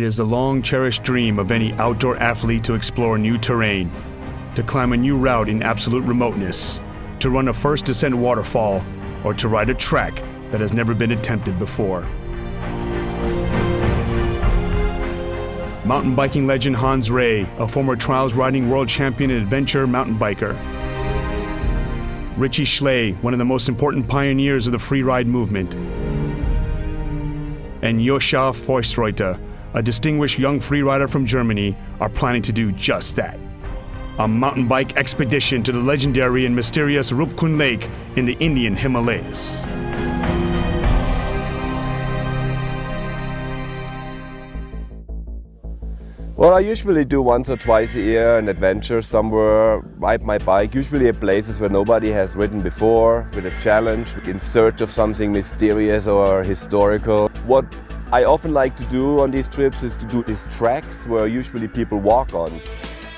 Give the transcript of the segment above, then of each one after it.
It is the long-cherished dream of any outdoor athlete to explore new terrain, to climb a new route in absolute remoteness, to run a first descent waterfall, or to ride a track that has never been attempted before. Mountain biking legend Hans Rey, a former trials riding world champion and adventure mountain biker. Richie, Schley, one of the most important pioneers of the freeride movement. And Joscha Forstreuter, a distinguished young freerider from Germany, are planning to do just that. A mountain bike expedition to the legendary and mysterious Roopkund Lake in the Indian Himalayas. Well, I usually do once or twice a year an adventure somewhere, ride my bike, usually at places where nobody has ridden before, with a challenge, in search of something mysterious or historical. What I often like to do on these trips is to do these tracks where usually people walk on.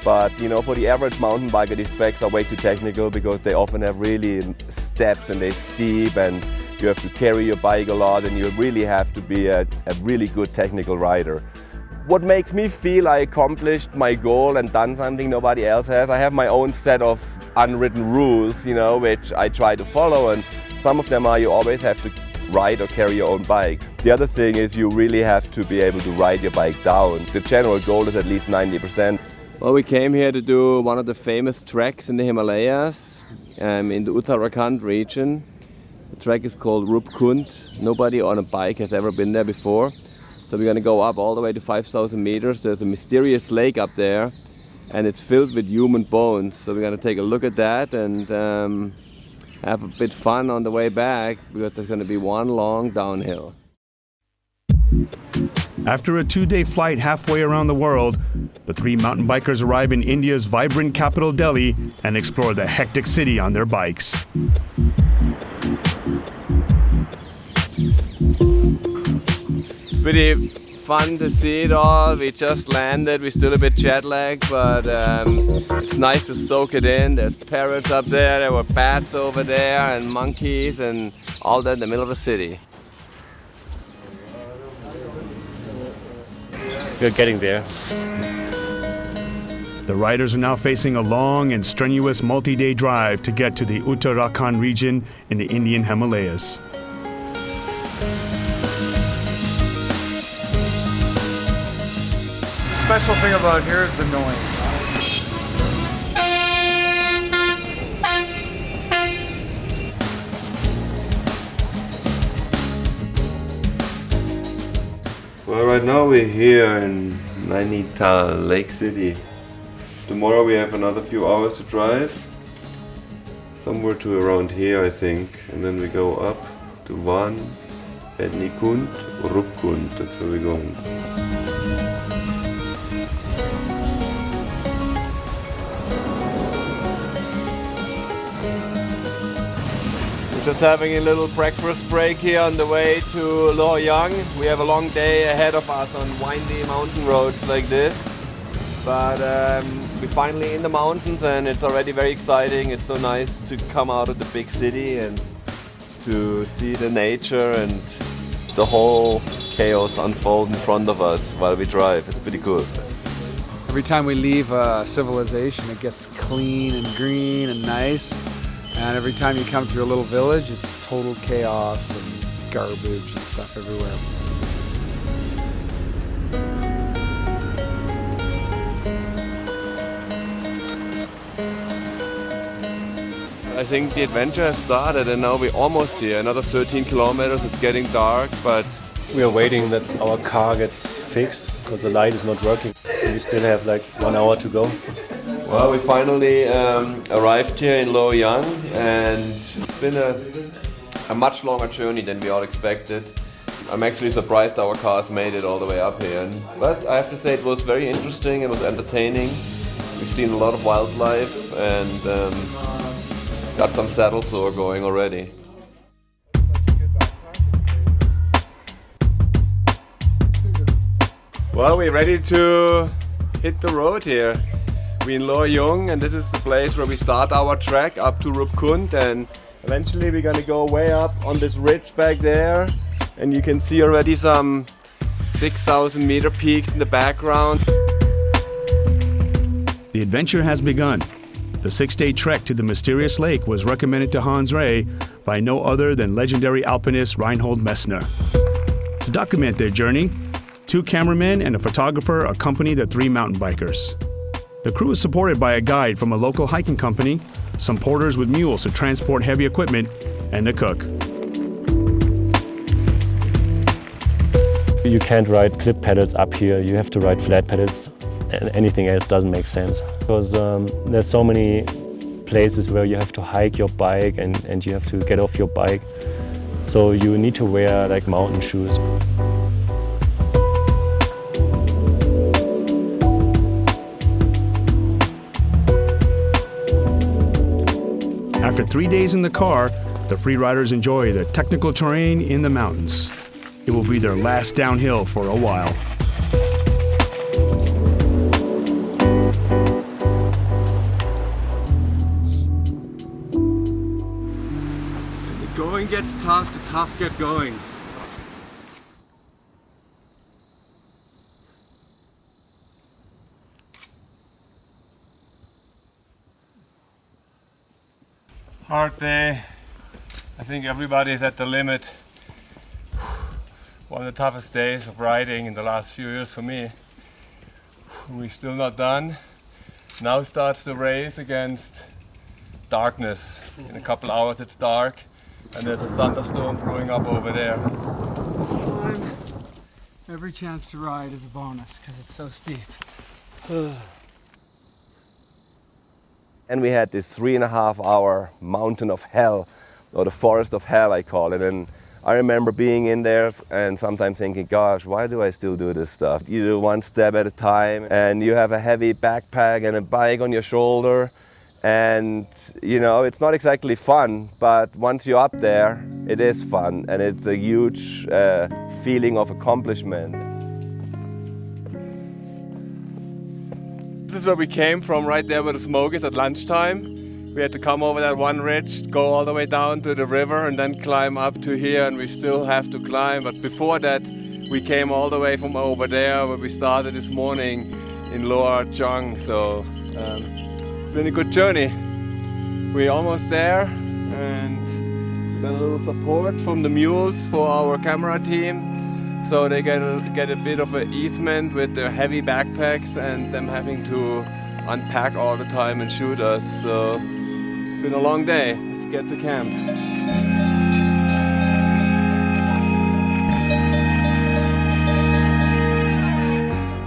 But you know, for the average mountain biker, these tracks are way too technical because they often have really steps and they're steep and you have to carry your bike a lot and you really have to be a really good technical rider. What makes me feel I accomplished my goal and done something nobody else has, I have my own set of unwritten rules, you know, which I try to follow, and some of them are you always have to ride or carry your own bike. The other thing is you really have to be able to ride your bike down. The general goal is at least 90%. Well, we came here to do one of the famous treks in the Himalayas, in the Uttarakhand region. The trek is called Roopkund. Nobody on a bike has ever been there before. So we're going to go up all the way to 5,000 meters. There's a mysterious lake up there and it's filled with human bones. So we're going to take a look at that and have a bit fun on the way back because there's going to be one long downhill. After a 2-day flight halfway around the world, the three mountain bikers arrive in India's vibrant capital Delhi and explore the hectic city on their bikes. It's pretty fun to see it all. We just landed, we're still a bit jet lagged, but it's nice to soak it in. There's parrots up there, there were bats over there and monkeys and all that in the middle of the city. We're getting there. The riders are now facing a long and strenuous multi-day drive to get to the Uttarakhand region in the Indian Himalayas. The special thing about here is the noise. Well, right now we're here in Nainital, Lake City. Tomorrow we have another few hours to drive. Somewhere to around here, I think. And then we go up to Van, Bednikund, Roopkund. That's where we're going. Just having a little breakfast break here on the way to Loyang. We have a long day ahead of us on windy mountain roads like this. But we're finally in the mountains and it's already very exciting. It's so nice to come out of the big city and to see the nature and the whole chaos unfold in front of us while we drive. It's pretty cool. Every time we leave civilization, it gets clean and green and nice. And every time you come through a little village, it's total chaos and garbage and stuff everywhere. I think the adventure has started and now we're almost here. Another 13 kilometers, it's getting dark, but We are waiting that our car gets fixed because the light is not working. We still have like 1 hour to go. well, we finally arrived here in Loyang and it's been a much longer journey than we all expected. I'm actually surprised our cars made it all the way up here. But I have to say it was very interesting, it was entertaining. We've seen a lot of wildlife and got some saddle sore going already. Well, we're ready to hit the road here. We're in Loyang and this is the place where we start our trek up to Roopkund, and eventually we're gonna go way up on this ridge back there, and you can see already some 6,000 meter peaks in the background. The adventure has begun. The 6-day trek to the mysterious lake was recommended to Hans Rey by no other than legendary alpinist Reinhold Messner. To document their journey, 2 cameramen and a photographer accompany the 3 mountain bikers. The crew is supported by a guide from a local hiking company, some porters with mules to transport heavy equipment, and a cook. You can't ride clip pedals up here, you have to ride flat pedals, and anything else doesn't make sense. Because there's so many places where you have to hike your bike and you have to get off your bike. So you need to wear like mountain shoes. After 3 days in the car, the freeriders enjoy the technical terrain in the mountains. It will be their last downhill for a while. The going gets tough, the tough get going. Hard day. I think everybody's at the limit. One of the toughest days of riding in the last few years for me. We're still not done. Now starts the race against darkness. In a couple hours it's dark and there's a thunderstorm brewing up over there. Every chance to ride is a bonus because it's so steep. And we had this 3.5 hour mountain of hell, or the forest of hell I call it. And I remember being in there and sometimes thinking, gosh, why do I still do this stuff? You do one step at a time and you have a heavy backpack and a bike on your shoulder. And you know, it's not exactly fun, but once you're up there, it is fun and it's a huge feeling of accomplishment. This is where we came from, right there where the smoke is at lunchtime. We had to come over that one ridge, go all the way down to the river and then climb up to here, and we still have to climb. But before that, we came all the way from over there where we started this morning in Lower Jung. So it's been a good journey. We're almost there and got a little support from the mules for our camera team. So they get a bit of an easement with their heavy backpacks and them having to unpack all the time and shoot us. So it's been a long day. Let's get to camp.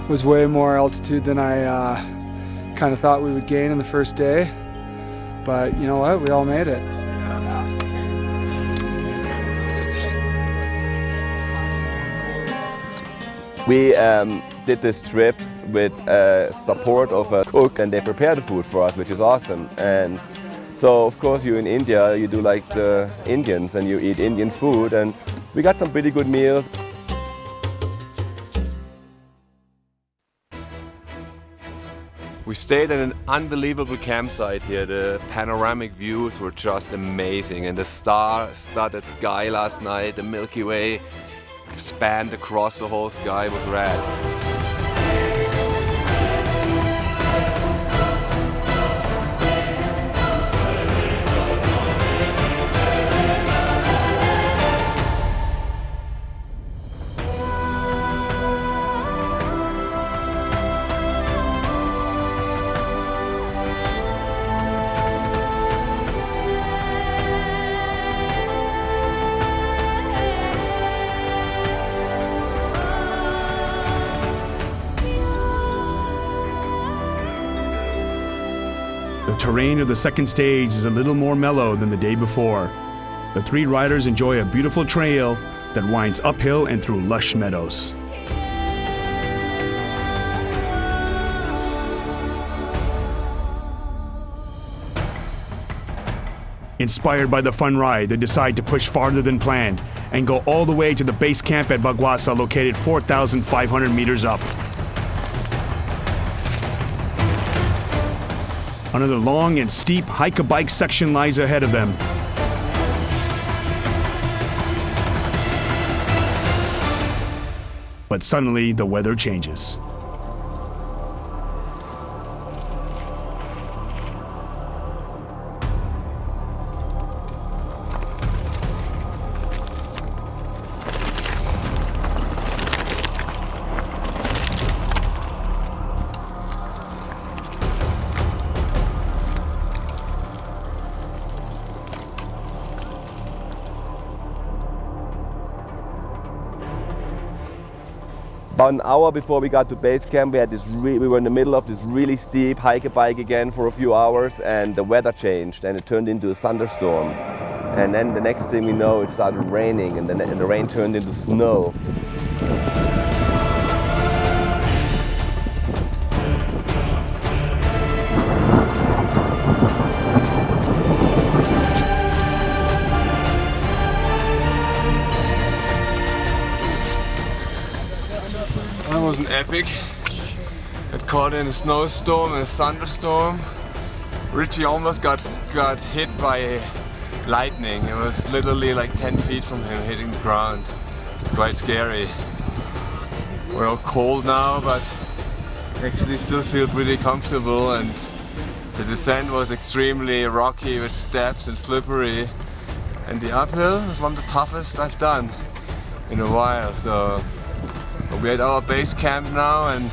It was way more altitude than I kind of thought we would gain in the first day. But you know what? We all made it. We did this trip with support of a cook, and they prepare the food for us, which is awesome. And so, of course, you're in India, you do like the Indians and you eat Indian food, and we got some pretty good meals. We stayed at an unbelievable campsite here. The panoramic views were just amazing, and the star-studded sky last night, the Milky Way, spanned across the whole sky, was rad. The terrain of the second stage is a little more mellow than the day before. The 3 riders enjoy a beautiful trail that winds uphill and through lush meadows. Inspired by the fun ride, they decide to push farther than planned and go all the way to the base camp at Baguasa, located 4,500 meters up. Another long and steep hike-a-bike section lies ahead of them. But But suddenly, the weather changes. About an hour before we got to base camp, we were in the middle of this really steep hike-a-bike again for a few hours, and the weather changed and it turned into a thunderstorm. And then the next thing we know, it started raining, and then the rain turned into snow. That was an epic. Got caught in a snowstorm and a thunderstorm. Richie almost got hit by lightning. It was literally like 10 feet from him hitting the ground. It's quite scary. We're all cold now, but actually still feel pretty comfortable, and the descent was extremely rocky with steps and slippery. And the uphill was one of the toughest I've done in a while. So we're at our base camp now, and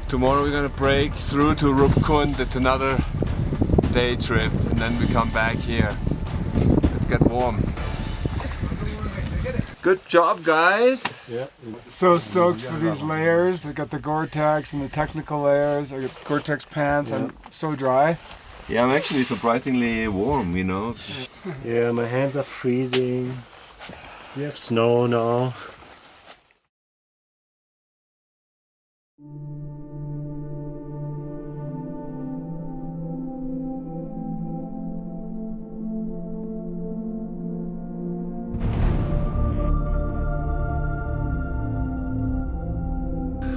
tomorrow we're gonna break through to Roopkund. It's another day trip, and then we come back here. Let's get warm. Good job, guys! Yeah. So stoked for these layers. I got the Gore-Tex and the technical layers. I got Gore-Tex pants. I'm so dry. Yeah, I'm actually surprisingly warm, you know. Yeah, my hands are freezing. We have snow now.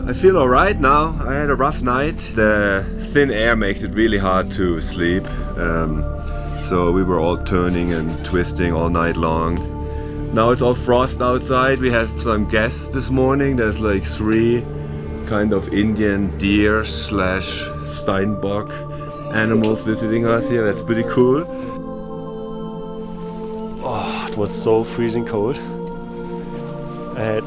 I feel alright now. I had a rough night. The thin air makes it really hard to sleep. So we were all turning and twisting all night long. Now it's all frost outside. We had some guests this morning. There's like 3 kind of Indian deer / Steinbock animals visiting us here. That's pretty cool. Oh, it was so freezing cold. I had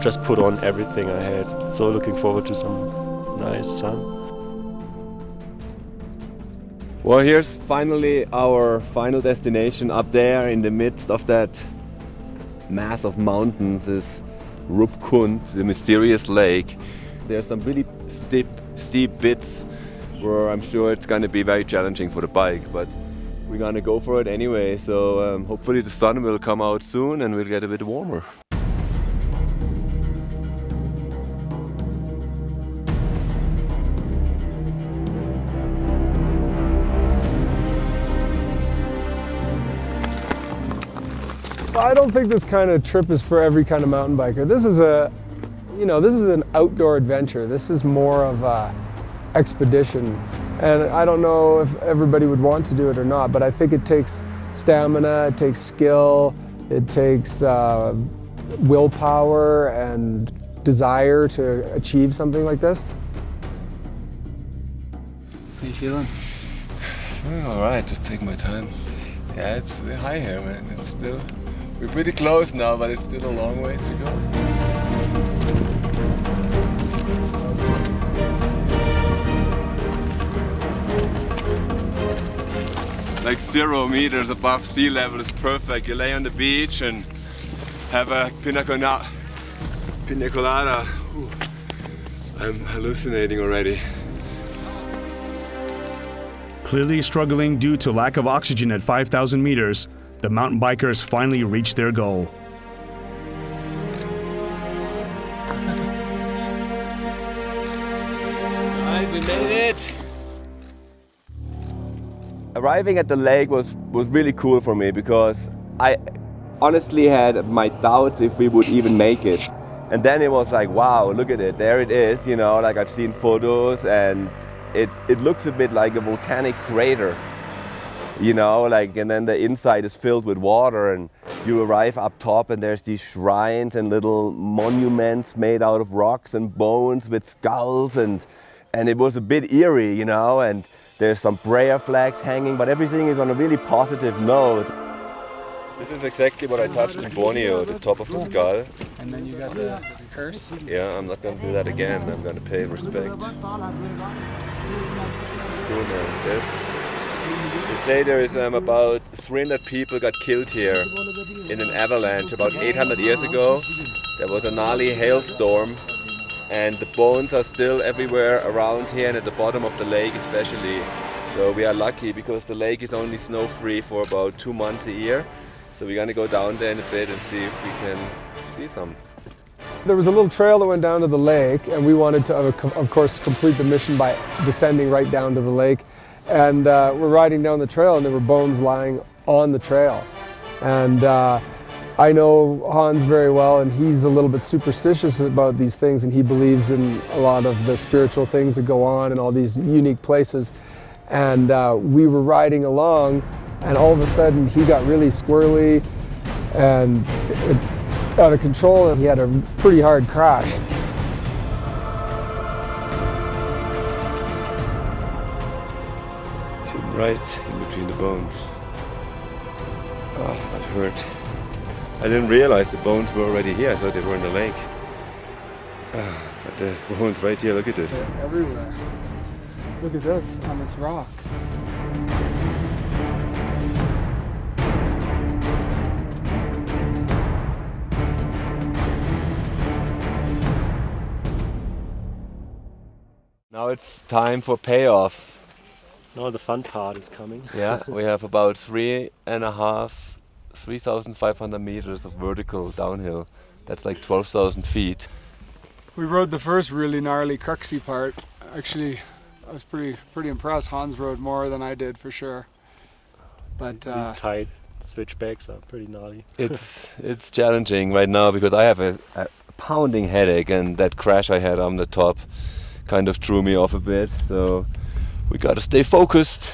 just put on everything I had. So looking forward to some nice sun. Well, here's finally our final destination. Up there in the midst of that mass of mountains is Roopkund, the mysterious lake. There's some really steep bits where I'm sure it's going to be very challenging for the bike, but we're going to go for it anyway. So hopefully the sun will come out soon and we'll get a bit warmer. I don't think this kind of trip is for every kind of mountain biker. This is an outdoor adventure. This is more of a expedition. And I don't know if everybody would want to do it or not, but I think it takes stamina, it takes skill, it takes willpower and desire to achieve something like this. How you feeling? Feeling alright, just taking my time. Yeah, it's high here, man. We're pretty close now, but it's still a long ways to go. Like 0 meters above sea level is perfect. You lay on the beach and have a pina colada. Ooh, I'm hallucinating already. Clearly struggling due to lack of oxygen at 5,000 meters, the mountain bikers finally reached their goal. Alright, we made it! Arriving at the lake was really cool for me because I honestly had my doubts if we would even make it. And then it was like, wow, look at it, there it is, you know, like I've seen photos, and it looks a bit like a volcanic crater, you know, like, and then the inside is filled with water, and You arrive up top and there's these shrines and little monuments made out of rocks and bones with skulls, and it was a bit eerie, you know, and there's some prayer flags hanging, but everything is on a really positive note. This is exactly what I touched in Borneo, the top of the skull. And then you got the curse. Yeah, I'm not going to do that again. I'm going to pay respect. This is cool, man. They say there is about 300 people got killed here in an avalanche about 800 years ago. There was a gnarly hailstorm, and the bones are still everywhere around here and at the bottom of the lake especially. So we are lucky because the lake is only snow-free for about 2 months a year. So we're gonna go down there in a bit and see if we can see some. There was a little trail that went down to the lake, and we wanted to, of course, complete the mission by descending right down to the lake. And we're riding down the trail, and there were bones lying on the trail. And I know Hans very well, and he's a little bit superstitious about these things, and he believes in a lot of the spiritual things that go on in all these unique places. And we were riding along, and all of a sudden he got really squirrely and out of control, and he had a pretty hard crash. Sitting right in between the bones. Oh, that hurt. I didn't realize the bones were already here. I thought they were in the lake. But there's bones right here. Look at this. They're everywhere. Look at this on this rock. Now it's time for payoff. Now the fun part is coming. Yeah, we have about 3,500 meters of vertical downhill. That's like 12,000 feet. We rode the first really gnarly, cruxy part. Actually, I was pretty impressed. Hans rode more than I did for sure. But These tight switchbacks are pretty gnarly. It's challenging right now because I have a pounding headache, and that crash I had on the top kind of threw me off a bit. So we gotta stay focused.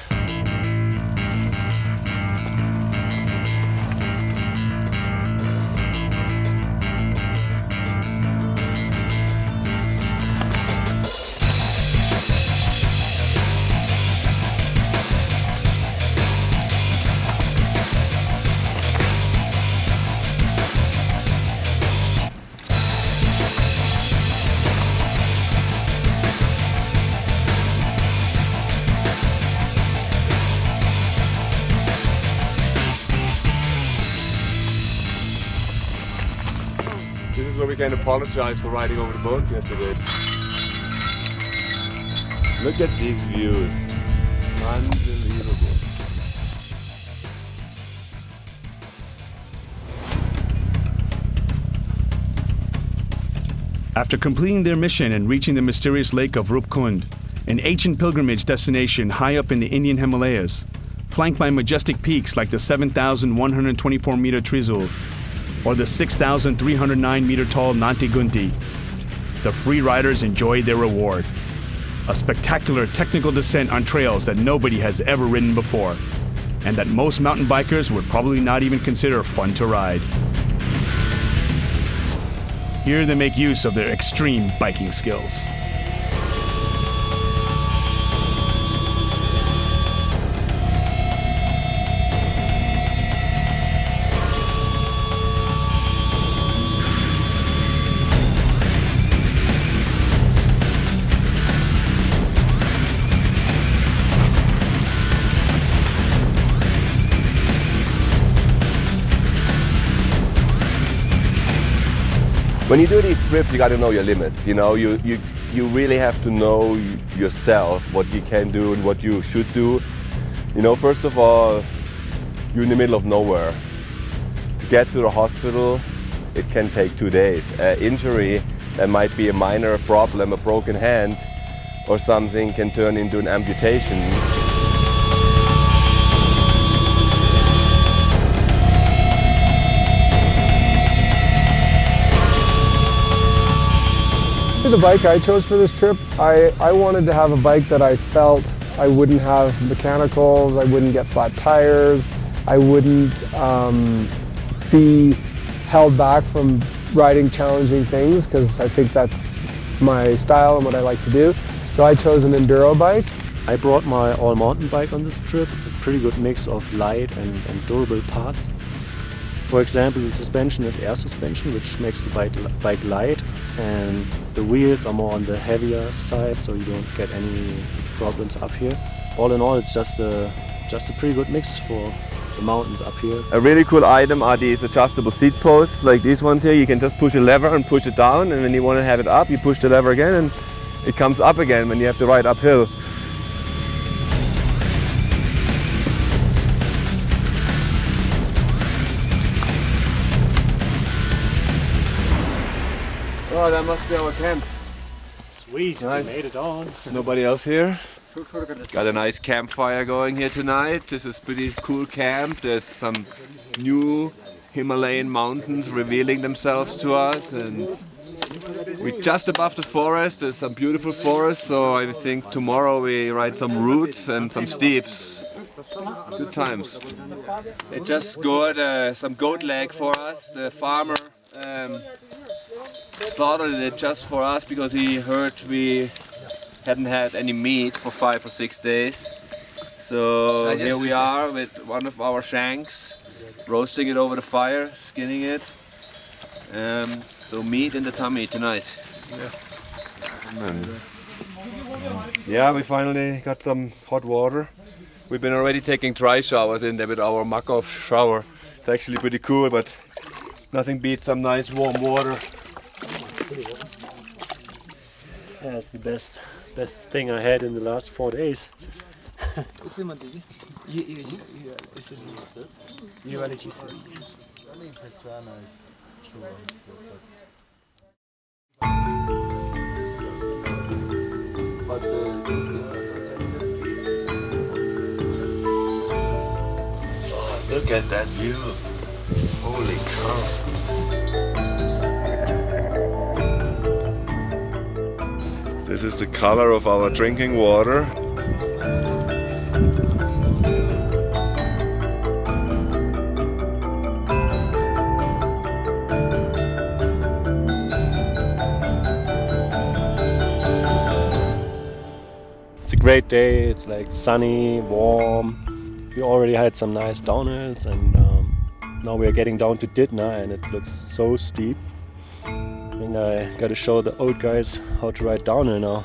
This is where we can apologize for riding over the bones yesterday. Look at these views. Unbelievable. After completing their mission and reaching the mysterious lake of Roopkund, an ancient pilgrimage destination high up in the Indian Himalayas, flanked by majestic peaks like the 7,124-meter Trizul or the 6,309-meter tall Nanti Gunti, the free riders enjoyed their reward. A spectacular technical descent on trails that nobody has ever ridden before, and that most mountain bikers would probably not even consider fun to ride. Here they make use of their extreme biking skills. When you do these trips, you got to know your limits. You know, you really have to know yourself, what you can do and what you should do. You know, first of all, you're in the middle of nowhere. To get to the hospital, it can take 2 days. Injury, that might be a minor problem, a broken hand or something, can turn into an amputation. The bike I chose for this trip, I wanted to have a bike that I felt I wouldn't have mechanicals, I wouldn't get flat tires, I wouldn't be held back from riding challenging things because I think that's my style and what I like to do. So I chose an enduro bike. I brought my all-mountain bike on this trip, a pretty good mix of light and durable parts. For example, the suspension is air suspension, which makes the bike light, and the wheels are more on the heavier side, so you don't get any problems up here. All in all, it's just a pretty good mix for the mountains up here. A really cool item are these adjustable seat posts, like these ones here. You can just push a lever and push it down, and when you want to have it up, you push the lever again and it comes up again when you have to ride uphill. Oh, that must be our camp. Sweet, nice. We made it on. Nobody else here? Got a nice campfire going here tonight. This is pretty cool camp. There's some new Himalayan mountains revealing themselves to us, and we're just above the forest. There's some beautiful forest, so I think tomorrow we ride some routes and some steeps. Good times. They just got some goat leg for us. The farmer slaughtered it just for us because he heard we hadn't had any meat for 5 or 6 days. So here we are with one of our shanks, roasting it over the fire, skinning it. So meat in the tummy tonight. Yeah, we finally got some hot water. We've been already taking dry showers in there with our Makov shower. It's actually pretty cool, but nothing beats some nice warm water. Yeah, it's the best thing I had in the last 4 days. Oh, look at that view. Holy cow. This is the color of our drinking water. It's a great day, it's like sunny, warm. We already had some nice downhills, and now we are getting down to Didna, and it looks so steep. I think I gotta show the old guys how to ride downhill now.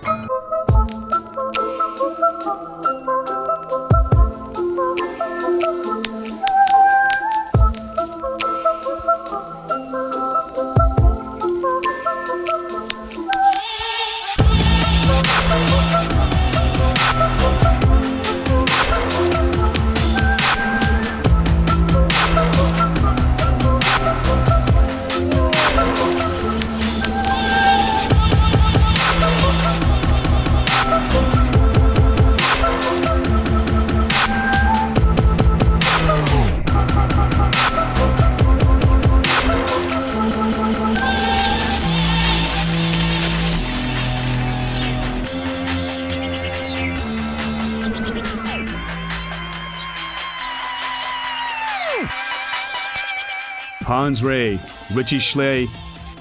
Hans Rey, Richie Schley,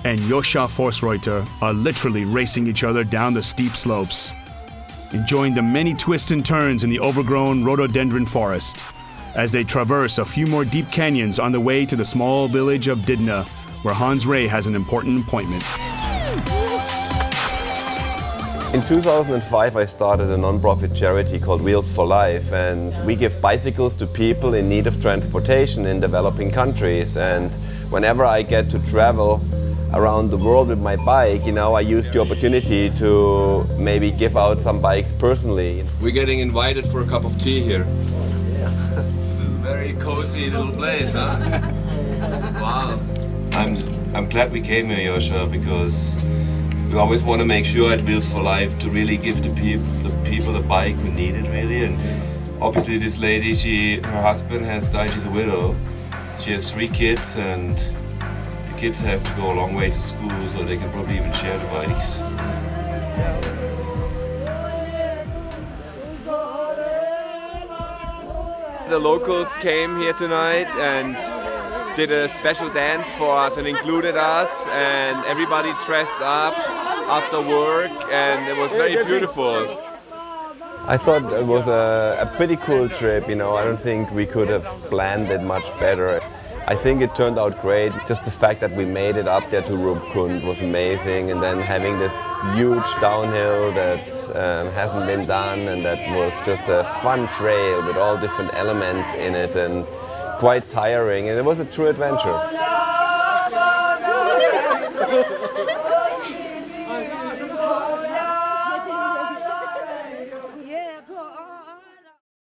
and Joscha Forstreuter are literally racing each other down the steep slopes, enjoying the many twists and turns in the overgrown rhododendron forest as they traverse a few more deep canyons on the way to the small village of Didna, where Hans Rey has an important appointment. In 2005 I started a non-profit charity called Wheels for Life, and we give bicycles to people in need of transportation in developing countries. And whenever I get to travel around the world with my bike, I use the opportunity to maybe give out some bikes personally. We're getting invited for a cup of tea here. This is a very cozy little place, huh? Wow. I'm glad we came here, Joscha, because we always want to make sure at Wheels for Life to really give the people a bike who need it, really. And obviously this lady, her husband has died, she's a widow. She has 3 kids, and the kids have to go a long way to school, so they can probably even share the bikes. The locals came here tonight, and did a special dance for us and included us, and everybody dressed up after work, and it was very beautiful. I thought it was a pretty cool trip, you know. I don't think we could have planned it much better. I think it turned out great. Just the fact that we made it up there to Roopkund was amazing, and then having this huge downhill that hasn't been done, and that was just a fun trail with all different elements in it and quite tiring, and it was a true adventure.